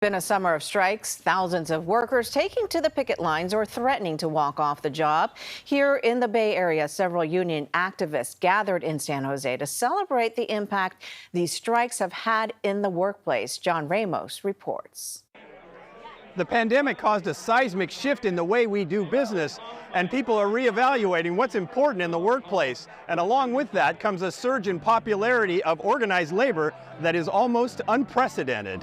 Been a summer of strikes, thousands of workers taking to the picket lines or threatening to walk off the job. Here in the Bay Area, several union activists gathered in San Jose to celebrate the impact these strikes have had in the workplace. John Ramos reports. The pandemic caused a seismic shift in the way we do business, and people are reevaluating what's important in the workplace. And along with that comes a surge in popularity of organized labor that is almost unprecedented.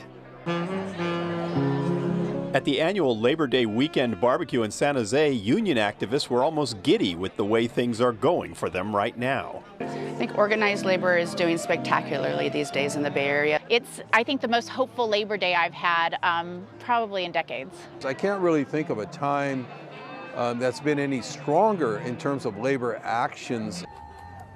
At the annual Labor Day weekend barbecue in San Jose, union activists were almost giddy with the way things are going for them right now. I think organized labor is doing spectacularly these days in the Bay Area. It's, I think, the most hopeful Labor Day I've had probably in decades. I can't really think of a time that's been any stronger in terms of labor actions.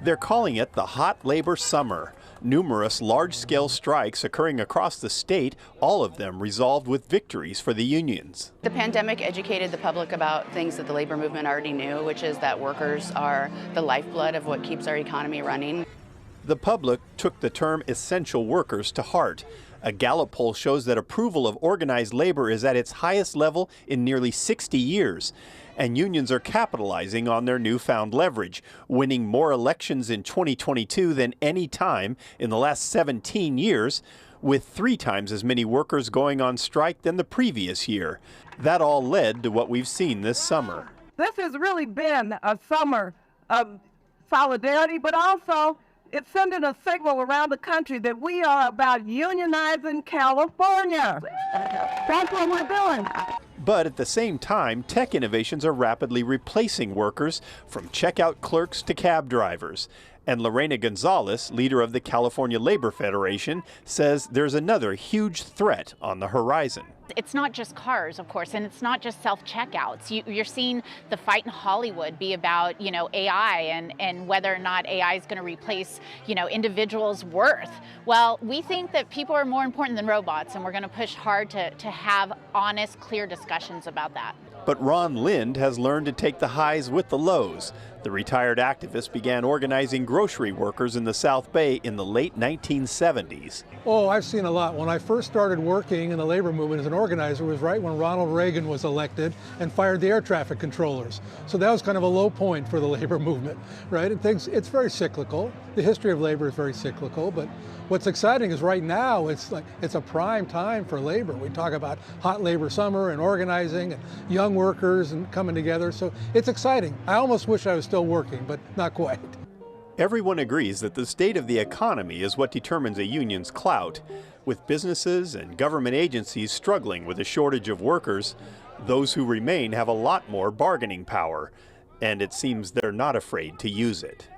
They're calling it the hot labor summer. Numerous large-scale strikes occurring across the state, all of them resolved with victories for the unions. The pandemic educated the public about things that the labor movement already knew, which is that workers are the lifeblood of what keeps our economy running. The public took the term essential workers to heart. A Gallup poll shows that approval of organized labor is at its highest level in nearly 60 years. And unions are capitalizing on their newfound leverage, winning more elections in 2022 than any time in the last 17 years, with 3 times as many workers going on strike than the previous year. That all led to what we've seen this summer. This has really been a summer of solidarity, but also it's sending a signal around the country that we are about unionizing California. That's what we're doing. But at the same time, tech innovations are rapidly replacing workers, from checkout clerks to cab drivers. And Lorena Gonzalez, leader of the California Labor Federation, says there's another huge threat on the horizon. It's not just cars, of course, and it's not just self-checkouts. You're seeing the fight in Hollywood be about, AI and whether or not AI is going to replace, individuals' worth. Well, we think that people are more important than robots, and we're going to push hard to have honest, clear discussions about that. But Ron Lind has learned to take the highs with the lows. The retired activist began organizing grocery workers in the South Bay in the late 1970s. Oh, I've seen a lot. When I first started working in the labor movement as an organizer was right when Ronald Reagan was elected and fired the air traffic controllers. So that was kind of a low point for the labor movement, right? And it's very cyclical. The history of labor is very cyclical, but what's exciting is right now it's a prime time for labor. We talk about hot labor summer and organizing and young workers and coming together. So it's exciting. I almost wish I was still working, but not quite. Everyone agrees that the state of the economy is what determines a union's clout. With businesses and government agencies struggling with a shortage of workers, those who remain have a lot more bargaining power, and it seems they're not afraid to use it.